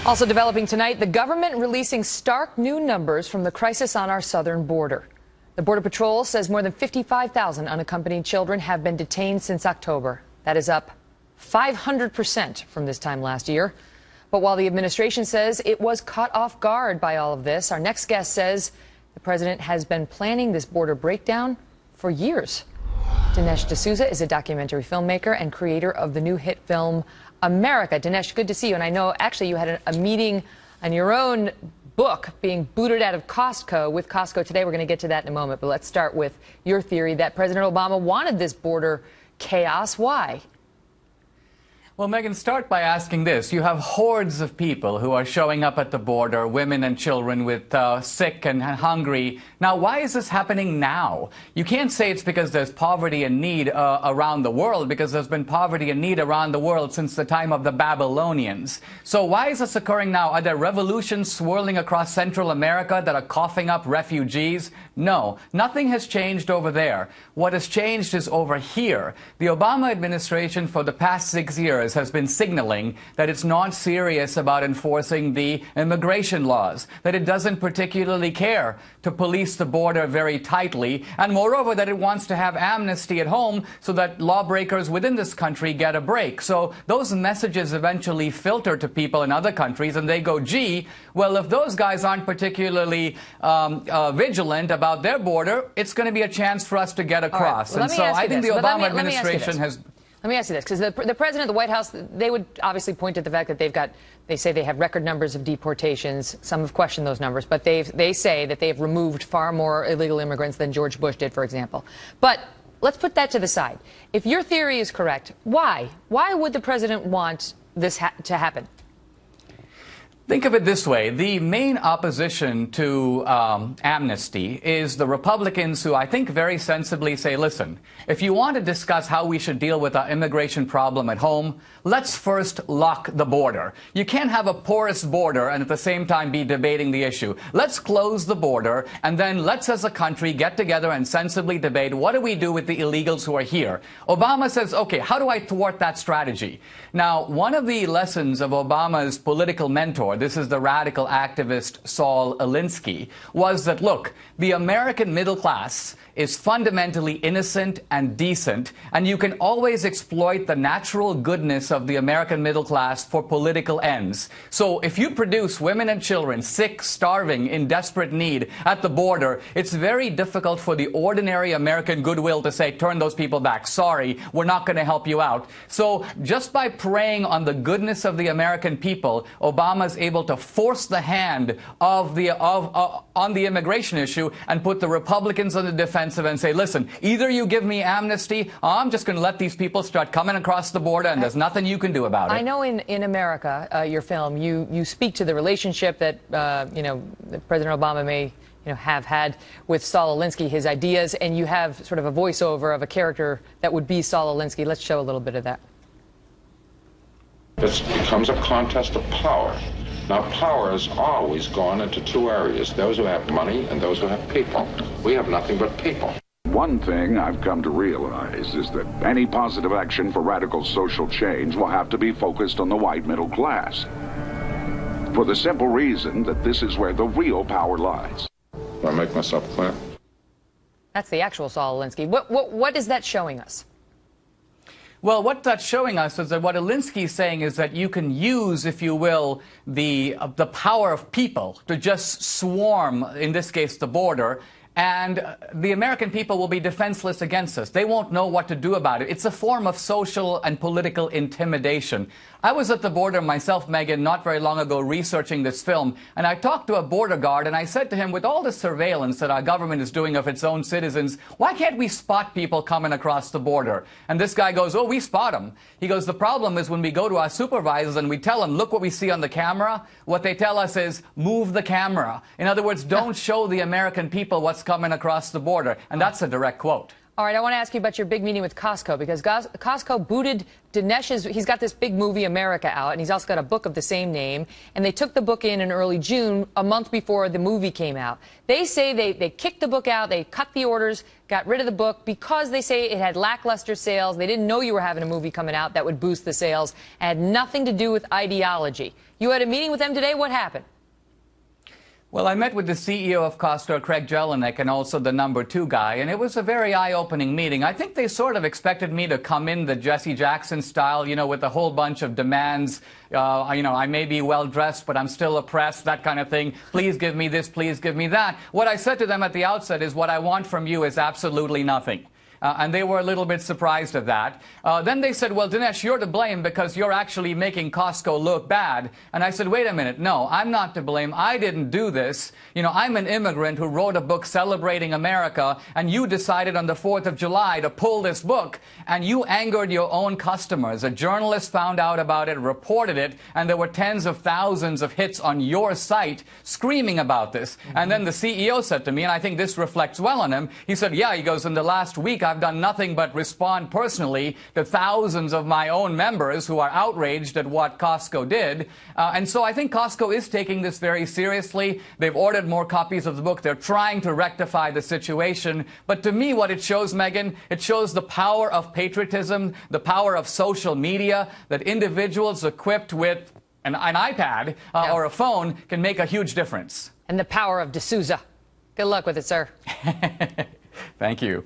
Also developing tonight, the government releasing stark new numbers from the crisis on our southern border. The Border Patrol says more than 55,000 unaccompanied children have been detained since October. That is up 500% from this time last year. But while the administration says it was caught off guard by all of this, our next guest says the president has been planning this border breakdown for years. Dinesh D'Souza is a documentary filmmaker and creator of the new hit film America. Dinesh, good to see you. And I know actually you had a meeting on your own book being booted out of Costco with Costco today. We're going to get to that in a moment. But let's start with your theory that President Obama wanted this border chaos. Why? Well, Megan, start by asking this. You have hordes of people who are showing up at the border, women and children with sick and hungry. Now, why is this happening now? You can't say it's because there's poverty and need around the world, because there's been poverty and need around the world since the time of the Babylonians. So why is this occurring now? Are there revolutions swirling across Central America that are coughing up refugees? No, nothing has changed over there. What has changed is over here. The Obama administration for the past 6 years has been signaling that it's not serious about enforcing the immigration laws, that it doesn't particularly care to police the border very tightly, and moreover that it wants to have amnesty at home so that lawbreakers within this country get a break. So those messages eventually filter to people in other countries, and they go, gee, well, if those guys aren't particularly vigilant about their border, it's going to be a chance for us to get across. Right. Well, and so I think the Obama administration has... Let me ask you this, because the president, the White House, they would obviously point to the fact that they say they have record numbers of deportations. Some have questioned those numbers, but they say that they've removed far more illegal immigrants than George Bush did, for example. But let's put that to the side. If your theory is correct, why? Why would the president want this to happen? Think of it this way. The main opposition to amnesty is the Republicans who I think very sensibly say, listen, if you want to discuss how we should deal with our immigration problem at home, let's first lock the border. You can't have a porous border and at the same time be debating the issue. Let's close the border, and then let's as a country get together and sensibly debate what do we do with the illegals who are here. Obama says, okay, how do I thwart that strategy? Now, one of the lessons of Obama's political mentor, this is the radical activist Saul Alinsky, was that, look, the American middle class is fundamentally innocent and decent, and you can always exploit the natural goodness of the American middle class for political ends. So if you produce women and children sick, starving, in desperate need at the border, it's very difficult for the ordinary American goodwill to say, turn those people back. Sorry, we're not going to help you out. So just by preying on the goodness of the American people, Obama's able to force the hand on the immigration issue and put the Republicans on the defensive and say, listen, either you give me amnesty, or I'm just going to let these people start coming across the border, and there's nothing you can do about it. I know in America, your film, you speak to the relationship that, that President Obama may have had with Saul Alinsky, his ideas, and you have sort of a voiceover of a character that would be Saul Alinsky. Let's show a little bit of that. This becomes a contest of power. Now, power has always gone into two areas, those who have money and those who have people. We have nothing but people. One thing I've come to realize is that any positive action for radical social change will have to be focused on the white middle class. For the simple reason that this is where the real power lies. Do I make myself clear? That's the actual Saul Alinsky. What is that showing us? Well, what that's showing us is that what Alinsky is saying is that you can use, if you will, the power of people to just swarm, in this case, the border, and the American people will be defenseless against us. They won't know what to do about it. It's a form of social and political intimidation. I was at the border myself, Megan, not very long ago researching this film, and I talked to a border guard, and I said to him, with all the surveillance that our government is doing of its own citizens, why can't we spot people coming across the border? And this guy goes, oh, we spot them. He goes, the problem is when we go to our supervisors and we tell them, look what we see on the camera, what they tell us is, move the camera. In other words, don't show the American people what's coming across the border. And that's a direct quote. All right, I want to ask you about your big meeting with Costco, because Costco booted Dinesh's, he's got this big movie, America, out, and he's also got a book of the same name, and they took the book in early June, a month before the movie came out. They say they kicked the book out, they cut the orders, got rid of the book, because they say it had lackluster sales. They didn't know you were having a movie coming out that would boost the sales. It had nothing to do with ideology. You had a meeting with them today. What happened? Well, I met with the CEO of Costco, Craig Jelinek, and also the number 2 guy, and it was a very eye-opening meeting. I think they sort of expected me to come in the Jesse Jackson style, you know, with a whole bunch of demands. You know, I may be well-dressed, but I'm still oppressed, that kind of thing. Please give me this, please give me that. What I said to them at the outset is, what I want from you is absolutely nothing. And they were a little bit surprised at that. Then they said, well, Dinesh, you're to blame because you're actually making Costco look bad. And I said, wait a minute. No, I'm not to blame. I didn't do this. You know, I'm an immigrant who wrote a book celebrating America, and you decided on the 4th of July to pull this book, and you angered your own customers. A journalist found out about it, reported it, and there were tens of thousands of hits on your site screaming about this. And then the CEO said to me, and I think this reflects well on him, he said, yeah, he goes, in the last week, I've done nothing but respond personally to thousands of my own members who are outraged at what Costco did. And so I think Costco is taking this very seriously. They've ordered more copies of the book. They're trying to rectify the situation. But to me, what it shows, Megan, it shows the power of patriotism, the power of social media, that individuals equipped with an iPad or a phone can make a huge difference. And the power of D'Souza. Good luck with it, sir. Thank you.